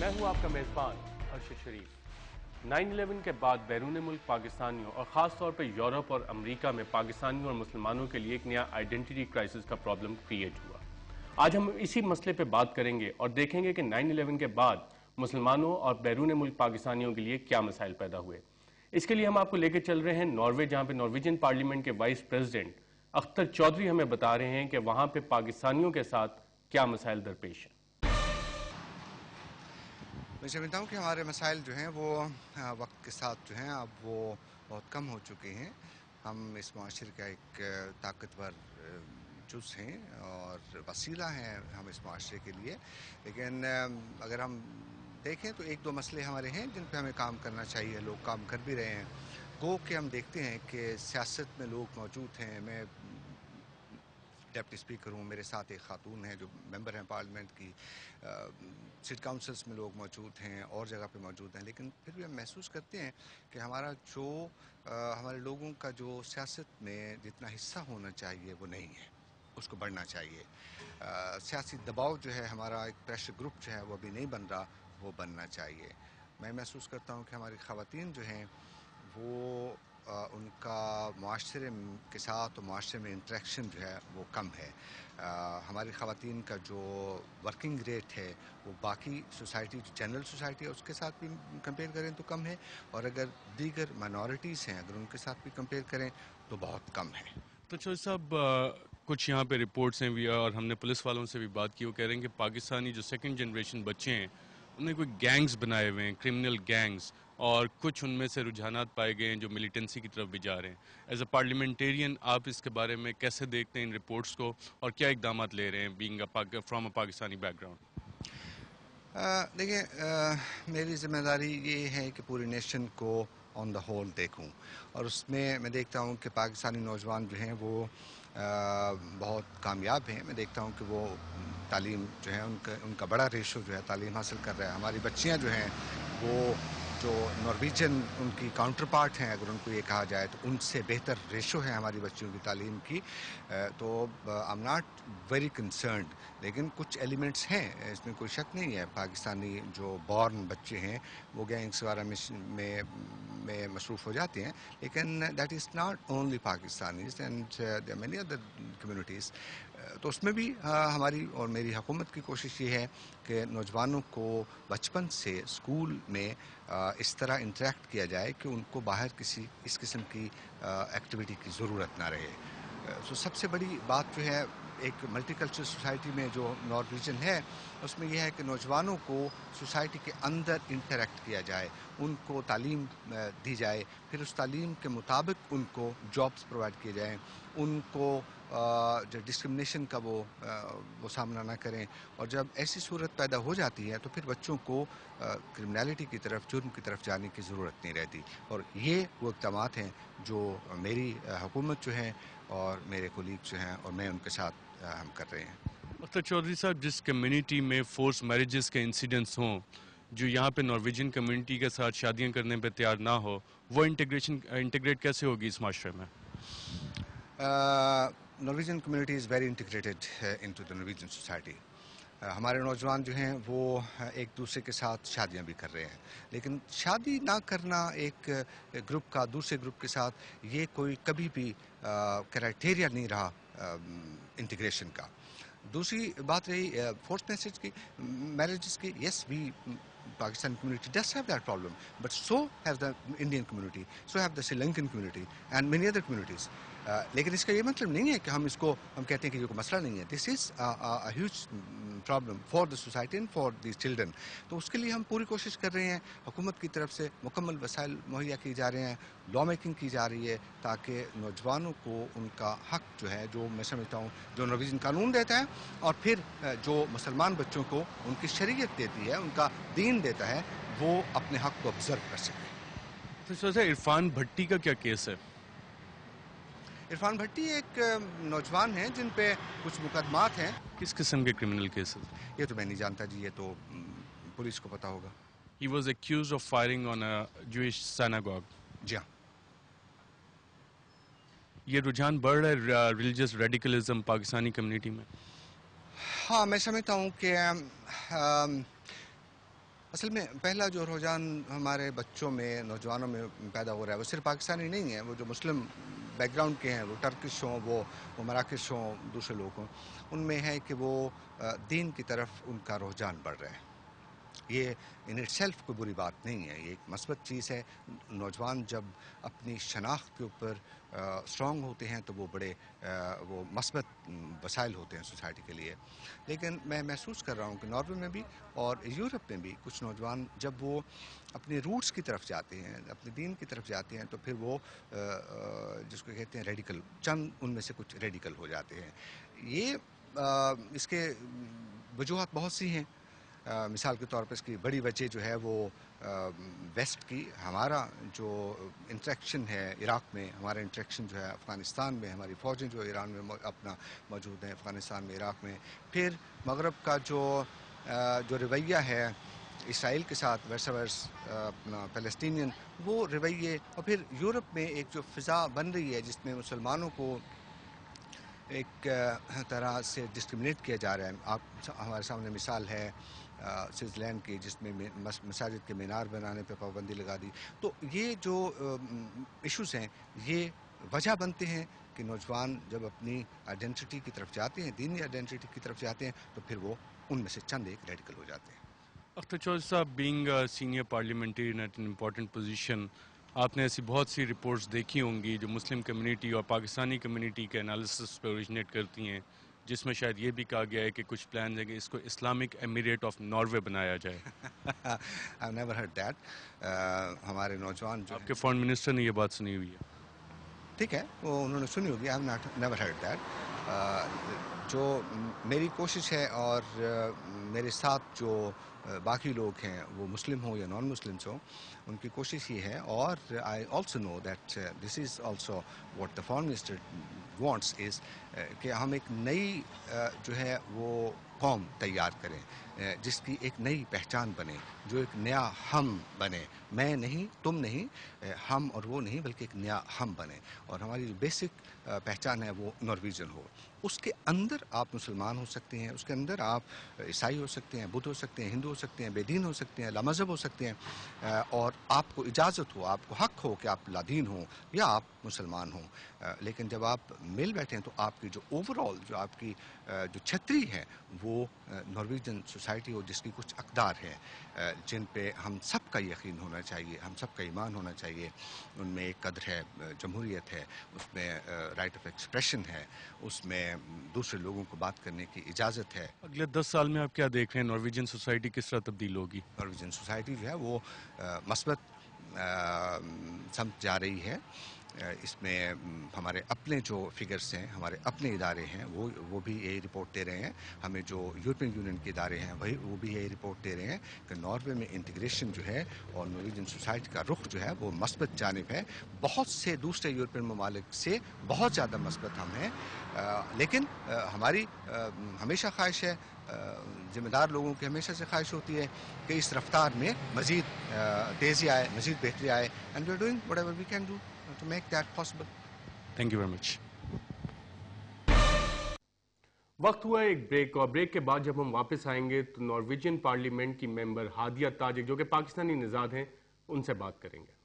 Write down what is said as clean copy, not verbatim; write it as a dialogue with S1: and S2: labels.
S1: मैं हूं आपका मेज़बान अरशद शरीफ। 9/11 के बाद बैरून मुल्क पाकिस्तानियों और ख़ास तौर पर यूरोप और अमेरिका में पाकिस्तानियों और मुसलमानों के लिए एक नया आइडेंटिटी क्राइसिस का प्रॉब्लम क्रिएट हुआ। आज हम इसी मसले पर बात करेंगे और देखेंगे कि 9/11 के बाद मुसलमानों और बैरून मुल्क पाकिस्तानियों के लिए क्या मसाइल पैदा हुए। इसके लिए हम आपको लेकर चल रहे हैं नॉर्वे, जहाँ पे नॉर्वेजियन पार्लियामेंट के वाइस प्रेसिडेंट अख्तर चौधरी हमें बता रहे हैं कि वहाँ पे पाकिस्तानियों के साथ क्या मसाइल दरपेश हैं।
S2: मैं समझता हूँ कि हमारे मसाइल जो हैं वो वक्त के साथ जो हैं अब वो बहुत कम हो चुके हैं। हम इस माशरे का एक ताकतवर जुज़ हैं और वसीला हैं हम इस माशरे के लिए। लेकिन अगर हम देखें तो एक दो मसले हमारे हैं जिन पे हमें काम करना चाहिए, लोग काम कर भी रहे हैं। गो कि हम देखते हैं कि सियासत में लोग मौजूद हैं। मैं डिप्टी स्पीकर हूँ, मेरे साथ एक खातून है जो मेंबर हैं पार्लियामेंट की, सिटी काउंसिल्स में लोग मौजूद हैं और जगह पे मौजूद हैं। लेकिन फिर भी हम महसूस करते हैं कि हमारा जो हमारे लोगों का जो सियासत में जितना हिस्सा होना चाहिए वो नहीं है, उसको बढ़ना चाहिए। सियासी दबाव जो है, हमारा एक प्रेशर ग्रुप जो है वो अभी नहीं बन रहा, वो बनना चाहिए। मैं महसूस करता हूँ कि हमारी ख़वातीन जो हैं वो उनका माशरे के साथ और माशरे में इंटरेक्शन जो है वो कम है। हमारी ख़वातीन का जो वर्किंग रेट है वो बाकी सोसाइटी, जो जनरल सोसाइटी है उसके साथ भी कंपेयर करें तो कम है, और अगर दीगर माइनॉरिटीज़ हैं अगर उनके साथ भी कंपेयर करें तो बहुत कम है।
S3: तो चौधरी साहब, कुछ यहाँ पे रिपोर्ट्स हैं भी और हमने पुलिस वालों से भी बात की, वो कह रहे हैं कि पाकिस्तानी जो सेकंड जनरेशन बच्चे हैं उन्हें कोई गैंग्स बनाए हुए हैं, क्रिमिनल गैंग्स, और कुछ उनमें से रुझानात पाए गए हैं जो मिलिटेंसी की तरफ भी जा रहे हैं। एज अ पार्लियामेंटेरियन आप इसके बारे में कैसे देखते हैं इन रिपोर्ट्स को, और क्या इकदाम ले रहे हैं being from a Pakistani background?
S2: देखिए, मेरी ज़िम्मेदारी ये है कि पूरी नेशन को ऑन द होल देखूं, और उसमें मैं देखता हूं कि पाकिस्तानी नौजवान जो हैं वो बहुत कामयाब हैं। मैं देखता हूं कि वो तालीम जो है उनका बड़ा रेशो जो है तालीम हासिल कर रहा है। हमारी बच्चियां जो हैं वो जो नॉर्वेजियन उनकी काउंटर पार्ट हैं, अगर उनको ये कहा जाए तो उनसे बेहतर रेशो है हमारी बच्चियों की तालीम की। तो I am not very concerned, लेकिन कुछ एलिमेंट्स हैं, इसमें कोई शक नहीं है। पाकिस्तानी जो बॉर्न बच्चे हैं वो गैंग्स वगैरह में मसरूफ़ हो जाते हैं, लेकिन that is not only Pakistanis and there are many other communities. तो उसमें भी हमारी और मेरी हुकूमत की कोशिश ये है कि नौजवानों को बचपन से स्कूल में इस तरह इंटरेक्ट किया जाए कि उनको बाहर किसी इस किस्म की एक्टिविटी की ज़रूरत ना रहे। सो सबसे बड़ी बात जो है एक मल्टीकल्चरल सोसाइटी में जो नॉर्वेजियन है उसमें यह है कि नौजवानों को सोसाइटी के अंदर इंटरेक्ट किया जाए, उनको तालीम दी जाए, फिर उस तालीम के मुताबिक उनको जॉब्स प्रोवाइड किए जाएँ, उनको जो डिस्क्रिमिनेशन का वो सामना ना करें। और जब ऐसी सूरत पैदा हो जाती है तो फिर बच्चों को क्रिमिनलिटी की तरफ, जुर्म की तरफ जाने की ज़रूरत नहीं रहती। और ये वो इक़दामात हैं जो मेरी हुकूमत जो है और मेरे कोलीग जो हैं और मैं उनके साथ हम कर रहे हैं।
S3: अख्तर चौधरी साहब, जिस कम्युनिटी में फोर्स मैरिजेस के इंसिडेंट्स हों, जो यहाँ पे नॉर्वेजियन कम्युनिटी के साथ शादियाँ करने पे तैयार ना हो, वो इंटीग्रेट कैसे होगी इस माशरे में?
S2: Norwegian community is very integrated into the Norwegian society. हमारे नौजवान जो हैं वो एक दूसरे के साथ शादियां भी कर रहे हैं, लेकिन शादी ना करना एक ग्रुप का दूसरे ग्रुप के साथ ये कोई कभी भी क्राइटेरिया नहीं रहा इंटीग्रेशन का। दूसरी बात रही फोर्थ मैरिजेस की, yes we Pakistan community does have that problem, but so have the Indian community, so have the Sri Lankan community and many other communities. लेकिन इसका ये मतलब नहीं है कि हम कहते हैं कि ये कोई मसला नहीं है। This is a huge problem for the society and for these children. तो उसके लिए हम पूरी कोशिश कर रहे हैं, हुकूमत की तरफ से मुकम्मल वसाइल मुहैया की जा रहे हैं, लॉ मेकिंग की जा रही है ताकि नौजवानों को उनका हक जो है, जो मैं समझता हूँ जो नॉर्वेजियन कानून देता है और फिर जो मुसलमान बच्चों को उनकी शरीयत देती है, उनका दीन देता है, वो अपने हक को ऑब्जर्व कर सकें।
S3: तो सोचा इरफान भट्टी का क्या केस है?
S2: इरफान भट्टी एक नौजवान हैं जिन पे कुछ मुकदमात हैं।
S3: किस किस्म के क्रिमिनल केसेस?
S2: ये तो मैं नहीं जानता जी, ये तो पुलिस को पता होगा।
S3: He was accused of firing on a Jewish synagogue.
S2: जी हाँ।
S3: ये रुझान बढ़ रहा है रिलीजियस रेडिकलिज्म पाकिस्तानी कम्युनिटी में?
S2: हाँ, मैं समझता हूँ कि اصل میں پہلا جو رجحان ہمارے بچوں میں نوجوانوں میں پیدا ہو رہا ہے وہ صرف پاکستانی نہیں ہے، وہ جو مسلم بیک گراؤنڈ کے ہیں، وہ ٹرکش ہوں، وہ مراکش ہوں، دوسرے لوگ ہوں، ان میں ہے کہ وہ دین کی طرف ان کا رجحان بڑھ رہا ہے۔ یہ ان اٹ سیلف کوئی بری بات نہیں ہے، یہ ایک مثبت چیز ہے۔ نوجوان جب اپنی شناخت کے اوپر اسٹرانگ ہوتے ہیں تو وہ بڑے وہ مثبت وسائل ہوتے ہیں سوسائٹی کے لیے۔ لیکن میں محسوس کر رہا ہوں کہ ناروے میں بھی اور یورپ میں بھی کچھ نوجوان جب وہ اپنے روٹس کی طرف جاتے ہیں، اپنے دین کی طرف جاتے ہیں، تو پھر وہ جس کو کہتے ہیں ریڈیکل، چند ان میں سے کچھ ریڈیکل ہو جاتے ہیں۔ یہ اس کے وجوہات بہت سی ہیں۔ مثال کے طور پر اس کی بڑی وجہ جو ہے وہ ویسٹ کی، ہمارا جو انٹریکشن ہے عراق میں، ہمارا انٹریکشن جو ہے افغانستان میں، ہماری فوجیں جو ایران میں اپنا موجود ہیں، افغانستان میں، عراق میں، پھر مغرب کا جو رویہ ہے اسرائیل کے ساتھ ورسا ورس اپنا فلسطینین، وہ رویے، اور پھر یورپ میں ایک جو فضا بن رہی ہے جس میں مسلمانوں کو ایک طرح سے ڈسکرمنیٹ کیا جا رہا ہے۔ آپ ہمارے سامنے مثال ہے سوئٹزرلینڈ کی، جس میں مساجد کے مینار بنانے پہ پابندی لگا دی۔ تو یہ جو ایشوز ہیں یہ وجہ بنتے ہیں کہ نوجوان جب اپنی آئیڈینٹی کی طرف جاتے ہیں، دینی آئیڈینٹی کی طرف جاتے ہیں، تو پھر وہ ان میں سے چند ایک ریڈیکل ہو جاتے ہیں۔
S3: اختر چودھری صاحب، being senior parliamentarian at an important position, آپ نے ایسی بہت سی رپورٹس دیکھی ہوں گی جو مسلم کمیونٹی اور پاکستانی کمیونٹی کے انالیسس پہ اوریجنیٹ کرتی ہیں، جس میں شاید یہ بھی کہا گیا ہے کہ کچھ پلانز ہیں کہ اس کو اسلامک ایمریٹ آف ناروے بنایا جائے۔
S2: I've never heard that۔ ہمارے نوجوان جو
S3: آپ کے فارن منسٹر نے یہ بات سنی ہوئی ہے؟
S2: ٹھیک ہے، وہ انہوں نے سنی ہوگی، I've never heard that۔ جو میری کوشش ہے اور میرے ساتھ جو باقی لوگ ہیں، وہ مسلم ہوں یا نان مسلمس ہوں، ان کی کوشش یہ ہے، اور I also know that this is also what the foreign minister wants is کہ ہم ایک نئی جو ہے وہ قوم تیار کریں، جس کی ایک نئی پہچان بنے، جو ایک نیا ہم بنے، میں نہیں، تم نہیں، ہم اور وہ نہیں، بلکہ ایک نیا ہم بنے، اور ہماری جو بیسک پہچان ہے وہ نارویجن ہو۔ اس کے اندر آپ مسلمان ہو سکتے ہیں، اس کے اندر آپ عیسائی ہو سکتے ہیں، بدھ ہو سکتے ہیں، ہندو ہو سکتے ہیں، بے دین ہو سکتے ہیں، لامذہب ہو سکتے ہیں، اور آپ کو اجازت ہو، آپ کو حق ہو کہ آپ لادین ہوں یا آپ مسلمان ہوں۔ لیکن جب آپ مل بیٹھے ہیں تو آپ کی جو اوور آل جو آپ کی جو چھتری ہے وہ نارویجن سوسائٹی ہو، جس کی کچھ اقدار ہیں جن پہ ہم سب کا یقین ہونا چاہیے، ہم سب کا ایمان ہونا چاہیے۔ ان میں ایک قدر ہے جمہوریت ہے، اس میں رائٹ آف ایکسپریشن ہے، اس میں دوسرے لوگوں کو بات کرنے کی اجازت ہے۔
S3: اگلے 10 سال میں آپ کیا دیکھ رہے ہیں، نارویجن سوسائٹی کس طرح تبدیل ہوگی؟
S2: نارویجن سوسائٹی جو ہے وہ مثبت سمت جا رہی ہے۔ اس میں ہمارے اپنے جو فگرز ہیں، ہمارے اپنے ادارے ہیں، وہ بھی یہی رپورٹ دے رہے ہیں، ہمیں جو یورپین یونین کے ادارے ہیں وہ بھی یہی رپورٹ دے رہے ہیں کہ ناروے میں انٹیگریشن جو ہے اور نارویجن سوسائٹی کا رخ جو ہے وہ مثبت جانب ہے، بہت سے دوسرے یورپین ممالک سے بہت زیادہ مثبت ہم ہیں۔ لیکن ہماری ہمیشہ خواہش ہے، ذمہ دار لوگوں کی ہمیشہ سے خواہش ہوتی ہے کہ اس رفتار میں مزید تیزی آئے، مزید بہتری آئے، and we are doing whatever we can do to make that possible.
S3: Thank you very much.
S1: وقت ہوا ایک بریک، اور بریک کے بعد جب ہم واپس آئیں گے تو نارویجن پارلیمنٹ کی ممبر ہادیہ تاجک جو کہ پاکستانی نژاد ہیں ان سے بات کریں گے۔